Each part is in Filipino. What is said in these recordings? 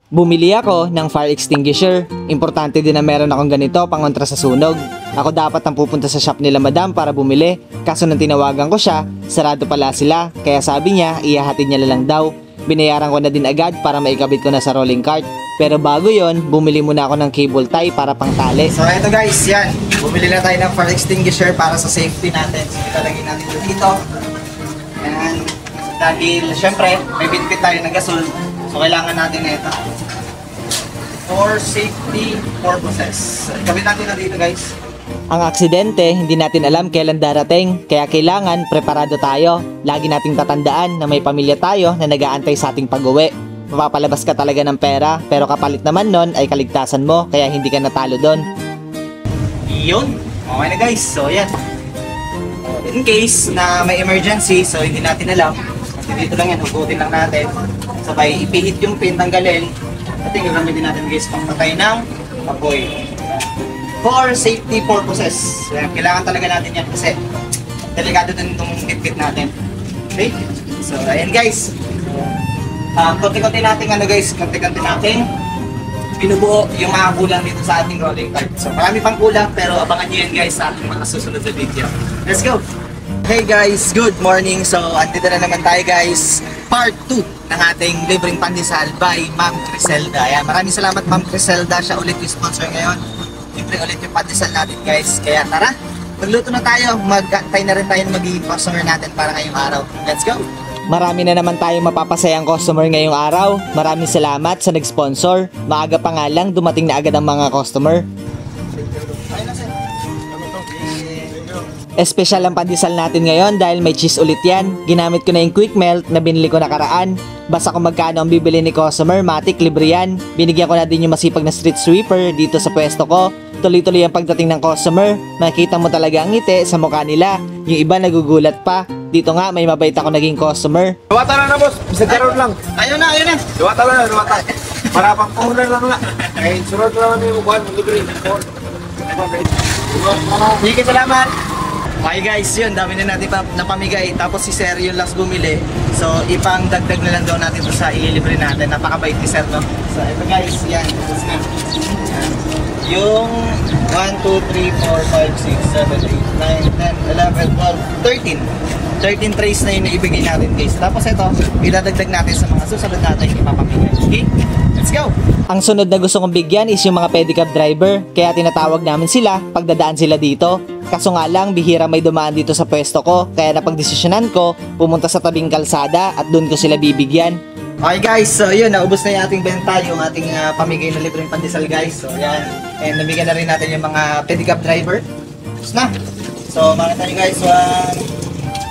Bumili ako ng fire extinguisher. Importante din na meron akong ganito pangontra sa sunog. Ako dapat ang pupunta sa shop nila madam para bumili. Kaso nang tinawagan ko siya, sarado pala sila. Kaya sabi niya, ihahatid niya lang daw. Binayaran ko na din agad para maikabit ko na sa rolling cart. Pero bago yon, bumili muna ako ng cable tie para pangtali. So eto guys, yan. Bumili na tayo ng fire extinguisher para sa safety natin. So ilalagay natin dito. Yan. Dahil syempre, may bitbit tayo ng gasol. So kailangan natin na ito. For safety purposes. Ikabit natin na dito guys. Ang aksidente, hindi natin alam kailan darating, kaya kailangan preparado tayo. Lagi nating tatandaan na may pamilya tayo na nag-aantay sa ating pag-uwi. Mapapalabas ka talaga ng pera, pero kapalit naman nun ay kaligtasan mo, kaya hindi ka natalo doon. Yun. Okay na guys. So yan. In case na may emergency, so hindi natin alam. Dito lang yan, hugutin lang natin. Sabay ipihit yung pin, tanggalin. At yung gagamitin natin guys pang patay ng apoy. For safety purposes. Kailangan talaga natin yan kasi delikado din itong bitbit natin. Okay? So, ayan guys. Konti-konti natin konti-konti natin binubuo yung mga kulang dito sa ating rolling cart. So, marami pang kulang pero abangan nyo yan guys sa ating mga susunod na video. Let's go! Hey guys, good morning. So, andito na naman tayo guys. Part 2 ng ating libreng pandesal by Ma'am Criselda. Ayan, maraming salamat Ma'am Criselda. Siya ulit yung sponsor ngayon. Libre ulit yung pandesal natin guys. Kaya tara, magluto na tayo. Mag-antay na rin tayo ng magiging customer natin para ngayong araw. Let's go! Marami na naman tayong mapapasayang customer ngayong araw. Maraming salamat sa nag-sponsor. Maaga pa nga lang, dumating na agad ang mga customer. Espesyal ang pandesal natin ngayon dahil may cheese ulit yan. Ginamit ko na yung quick melt na binili ko nakaraan. Basta kung magkano ang bibili ni customer, matik libre yan. Binigyan ko na din yung masipag na street sweeper dito sa pwesto ko. Tuloy-tuloy ang pagdating ng customer. Makikita mo talaga ang ngiti sa mukha nila. Yung iba nagugulat pa. Dito nga may mabait ako naging customer. Duwata na boss, bisa karon lang. Ayun na, ayun na. Duwata na, duwata. Para pang puhunan lang nga. Ay, sunod lang namin yung buwan, libre. Sige, salamat. Okay guys, yun, dami na natin napamigay. Tapos si Sir yung last bumili. So, ipang dagdag na lang daw natin ito sa ililibre natin. Napakabait ni Sir, no? So, ito guys, yan. Tapos na. Yan. Yung 1, 2, 3, 4, 5, 6, 7, 8, 9, 10, 11, 12, 13 trays na yun na ibigay natin guys. Tapos ito, idadagdag natin sa mga susunod natin ipapamigay. Okay? Let's go! Ang sunod na gusto kong bigyan is yung mga pedicab driver. Kaya tinatawag namin sila pagdadaan sila dito. Kaso nga lang, bihira may dumaan dito sa pwesto ko. Kaya napagdesisyonan ko, pumunta sa tabing kalsada at doon ko sila bibigyan. Okay guys, so yun, naubos na yung ating benta, yung ating pamigay na libreng pandesal guys. So yan, and nabigyan na rin natin yung mga pedicab driver. Tapos na. So makita nyo guys,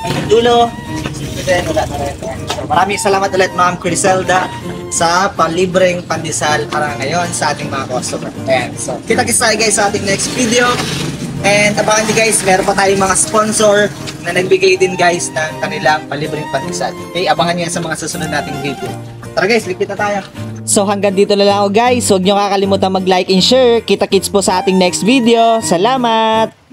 hanggang dulo. Then, wala na rin. So maraming salamat ulit Ma'am Criselda sa palibreng pandesal para ngayon sa ating mga customer. Ayan, so kita-kits tayo guys sa ating next video. And abangan nyo guys, meron pa tayong mga sponsor na nagbigay din guys ng kanilang palibreng pandesal. Okay, abangan nyo yan sa mga susunod nating video. Tara guys, ligpit na tayo. So hanggang dito na lang ako guys. Huwag nyo kakalimutan mag-like and share. Kita-kits po sa ating next video. Salamat!